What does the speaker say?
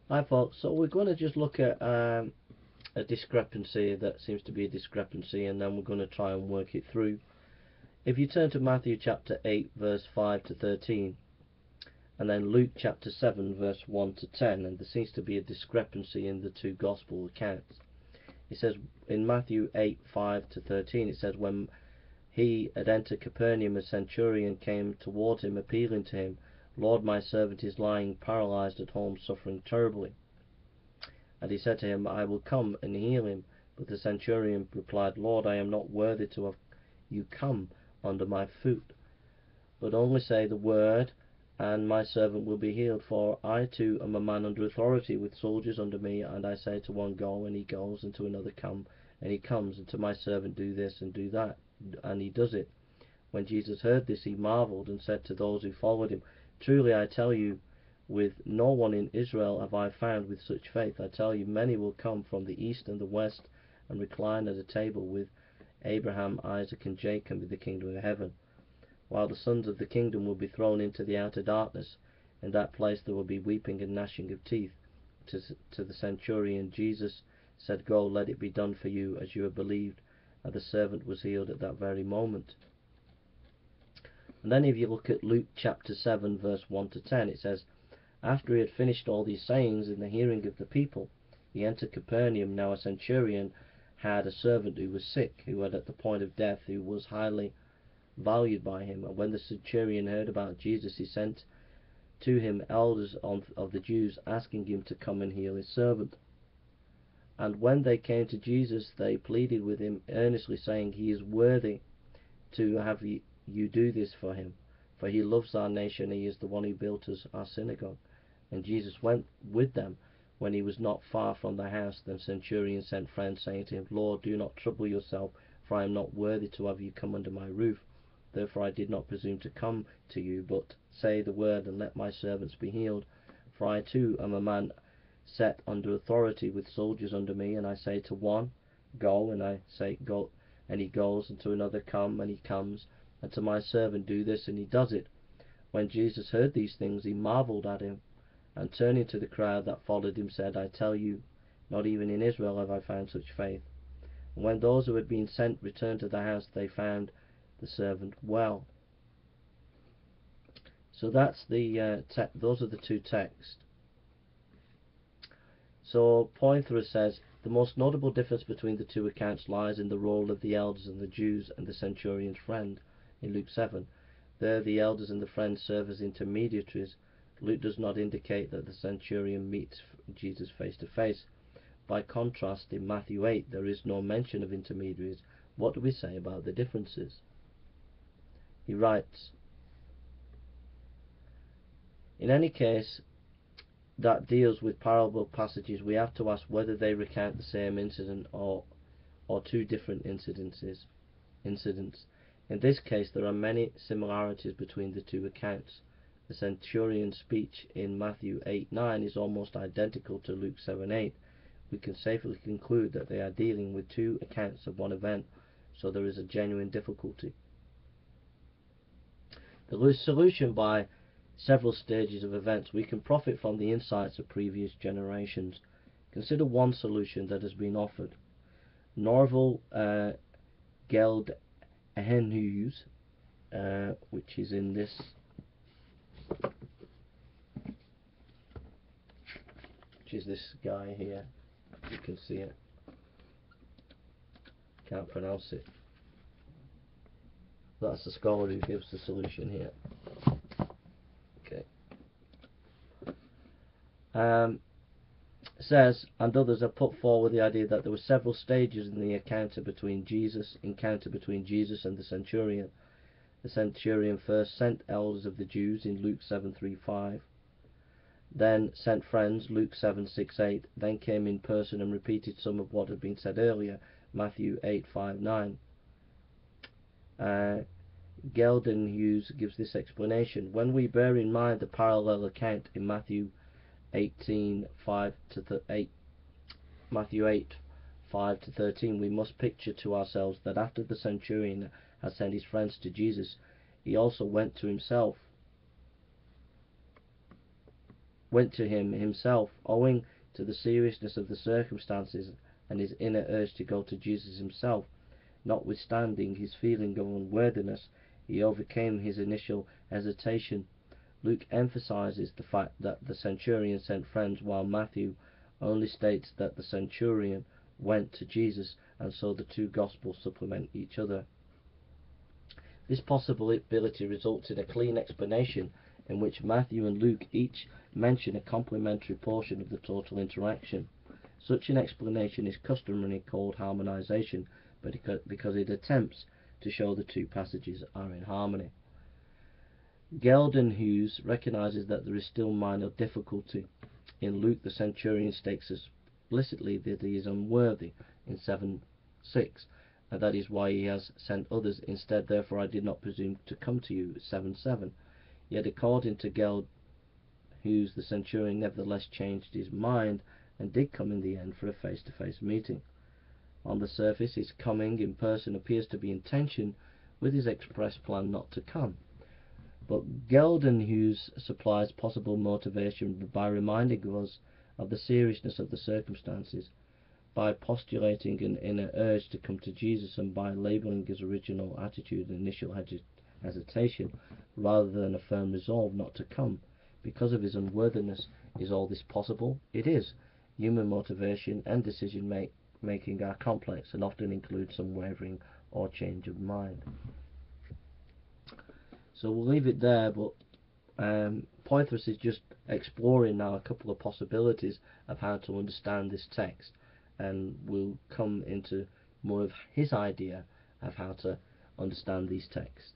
Hi folks, so we're going to just look at a discrepancy that seems to be a discrepancy, and then we're going to try and work it through. If you turn to Matthew chapter 8 verse 5 to 13 and then Luke chapter 7 verse 1 to 10, and there seems to be a discrepancy in the two gospel accounts. It says in Matthew 8 5 to 13, it says, when he had entered Capernaum, a centurion came toward him, appealing to him, Lord, my servant is lying paralyzed at home, suffering terribly. And he said to him, I will come and heal him. But the centurion replied, Lord, I am not worthy to have you come under my foot, but only say the word, and my servant will be healed. For I too am a man under authority, with soldiers under me, and I say to one, go, and he goes, and to another, come, and he comes, and to my servant, do this and do that, and he does it. When Jesus heard this, he marveled, and said to those who followed him, truly I tell you, with no one in Israel have I found with such faith. I tell you, many will come from the east and the west, and recline at a table with Abraham, Isaac, and Jacob in the kingdom of heaven. While the sons of the kingdom will be thrown into the outer darkness. In that place there will be weeping and gnashing of teeth. To the centurion Jesus said, go, let it be done for you as you have believed. And the servant was healed at that very moment. And then if you look at Luke chapter 7 verse 1 to 10, it says, after he had finished all these sayings in the hearing of the people, he entered Capernaum. Now a centurion had a servant who was sick, who was at the point of death, who was highly valued by him. And when the centurion heard about Jesus, he sent to him elders of the Jews, asking him to come and heal his servant. And when they came to Jesus, they pleaded with him earnestly, saying, he is worthy to have you do this for him, for he loves our nation. He is the one who built us our synagogue. And Jesus went with them. When he was not far from the house, the centurion sent friends, saying to him, Lord, do not trouble yourself, for I am not worthy to have you come under my roof. Therefore I did not presume to come to you, but say the word, and let my servants be healed. For I too am a man set under authority, with soldiers under me, and I say to one, go, and I say, go, and he goes, and to another, come, and he comes, and to my servant, do this, and he does it. When Jesus heard these things, he marveled at him, and turning to the crowd that followed him, said, I tell you, not even in Israel have I found such faith. And when those who had been sent returned to the house, they found the servant well. So that's the those are the two texts. So Pointerus says, the most notable difference between the two accounts lies in the role of the elders and the Jews and the centurion's friend in Luke 7. There the elders and the friends serve as intermediaries. Luke does not indicate that the centurion meets Jesus face to face. By contrast, in Matthew 8 there is no mention of intermediaries. What do we say about the differences? He writes, in any case that deals with parallel passages, we have to ask whether they recount the same incident or two different incidents. In this case, there are many similarities between the two accounts. The centurion's speech in Matthew 8:9 is almost identical to Luke 7:8. We can safely conclude that they are dealing with two accounts of one event, so there is a genuine difficulty. The solution by several stages of events. We can profit from the insights of previous generations. Consider one solution that has been offered. Norval Geldhenhuis, which is in this, guy here. You can see it. Can't pronounce it. That's the scholar who gives the solution here. Says, and others have put forward the idea that there were several stages in the encounter between Jesus and the centurion. The centurion first sent elders of the Jews in Luke 7:3-5, then sent friends, Luke 7:6-8, then came in person and repeated some of what had been said earlier, Matthew 8:5-9. Geldenhuis gives this explanation. When we bear in mind the parallel account in Matthew 8:5-8, Matthew 8:5-13, we must picture to ourselves that after the centurion had sent his friends to Jesus, he also went to himself. went to him himself, owing to the seriousness of the circumstances and his inner urge to go to Jesus himself. Notwithstanding his feeling of unworthiness, he overcame his initial hesitation. Luke emphasizes the fact that the centurion sent friends, while Matthew only states that the centurion went to Jesus, and so the two Gospels supplement each other. This possibility results in a clean explanation in which Matthew and Luke each mention a complementary portion of the total interaction. Such an explanation is customarily called harmonization, because it attempts to show the two passages are in harmony. Geldenhuys recognizes that there is still minor difficulty. In Luke, the centurion states explicitly that he is unworthy in 7:6, and that is why he has sent others instead. Therefore I did not presume to come to you, 7:7. Yet according to Geldenhuys, the centurion nevertheless changed his mind and did come in the end for a face-to-face meeting. On the surface, his coming in person appears to be in tension with his express plan not to come. But Geldenhuys supplies possible motivation by reminding us of the seriousness of the circumstances, by postulating an inner urge to come to Jesus, and by labelling his original attitude and initial hesitation rather than a firm resolve not to come. Because of his unworthiness, is all this possible? It is. Human motivation and decision making are complex and often include some wavering or change of mind. So we'll leave it there, but Poythress is just exploring now a couple of possibilities of how to understand this text, and we'll come into more of his idea of how to understand these texts.